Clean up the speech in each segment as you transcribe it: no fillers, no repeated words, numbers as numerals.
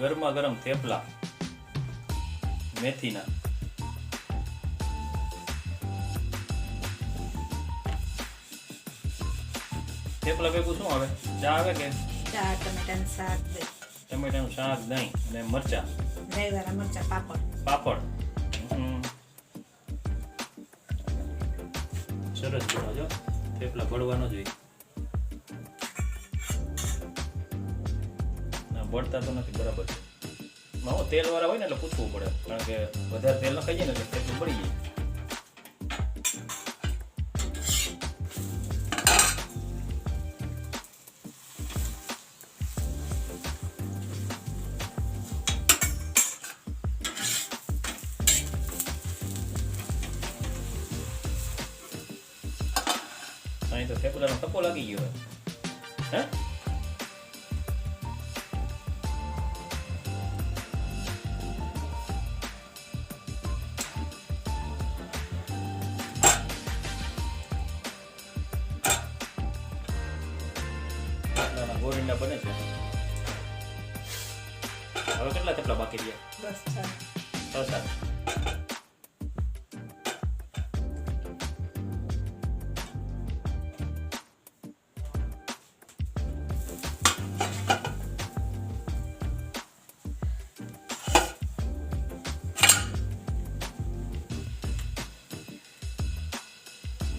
ગરમા ગરમ થેપલા મેથીના. થેપલા ભેગું શું આવે? ચા આવે કે? ચા, ટમેટાનું શાક, દહીં. ટમેટાનું શાક, દહીં અને મરચા. દહીંવાળા મરચા, પાપડ. સરસ બનાવજો. થેપલા બળવાનો જોઈએ. ના બળતા તો નથી, બરાબર છે. તેલ વાળા હોય ને એટલે પૂછવું પડે, કારણ કે વધારે તેલ નખાઈ જાય ને એટલે થેપલું બળી જાય. અહીં તો થેપલાનો ટપો લાગી ગયો હે. ગોળીના બને છે. હવે કેટલા થેપલા બાકી રહ્યા? બસ 6-7.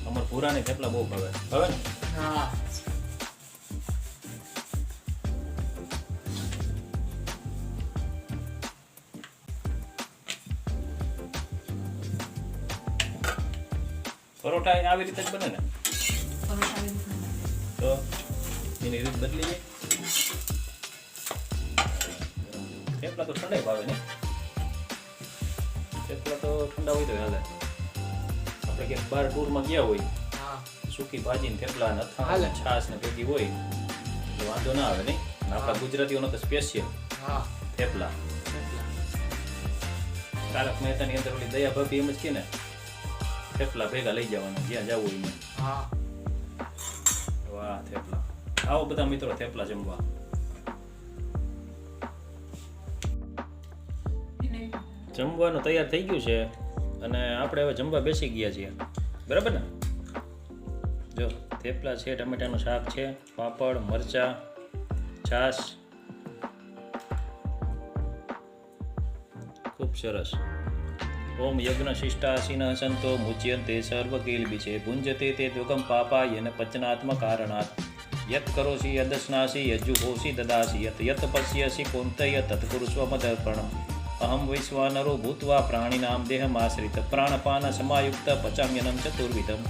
અમાર પૂરાની થેપલા બહુ ભાવે ને? હા. પરોઠા આવી રીતે જ બને ને? તો એની રીત બદલી જાય. થેપલા તો ઠંડા ભાવે ને? થેપલા તો ઠંડા હોય તો હાલે. આપણે ક્યાંક બહાર ટૂરમાં ગયા હોય, સૂકી ભાજી ને થેપલા ને અથાણું છાશ ને ભેગી હોય તો વાંધો ના આવે નહીં. આપણા ગુજરાતીઓનો તો સ્પેશિયલ થેપલા. તારક મહેતાની અંદર ઓલી દયા ભાભી એમ જ કે ને, થેપલા ભેગા લઈ જવાના જ્યાં જવું હોય. વાહ થેપલા. આવો બધા મિત્રો થેપલા જમવા. જમવાનું તૈયાર થઈ ગયું છે અને આપણે હવે જમવા બેસી ગયા છીએ, બરાબર ને? જો થેપલા છે, ટમેટાનું શાક છે, પાપડ, મરચા, છાશ. ખૂબ સરસ. ઓમ યજ્ઞ શિષ્ટાસીન સંતો મુચ્યંતે સર્વકિલ્બિષે ભુંજતે તે દ્વગમ પાપાયન પચનાત્મ કારણાત યત કરોસી યદસ્નાસી યજ્જુહોસી દદાસી યત યત પશ્યસી કુંતય તત્કુરુસ્વ મદર્પણમ અહમ વૈશ્વાનરો ભૂત્વા પ્રાણીનામ દેહમાશ્રિત પ્રાણપાન સમાયુક્ત પચામ્યનમ ચતુર્વિધમ.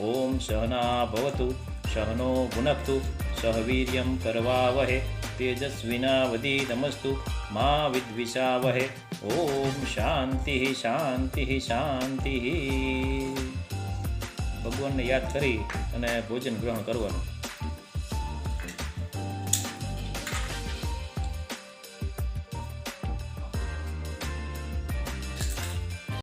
ઓમ સહના ભવતુ સહનો ભુનક્તુ સહ વીર્યમ કરવાવહે તેજસ્વિનાવધીતમસ્તુ મા વિદ્વિષાવહે. ઓમ શાંતિ શાંતિ શાંતિ. ભગવાનને યાદ કરી અને ભોજન ગ્રહણ કરવાનું.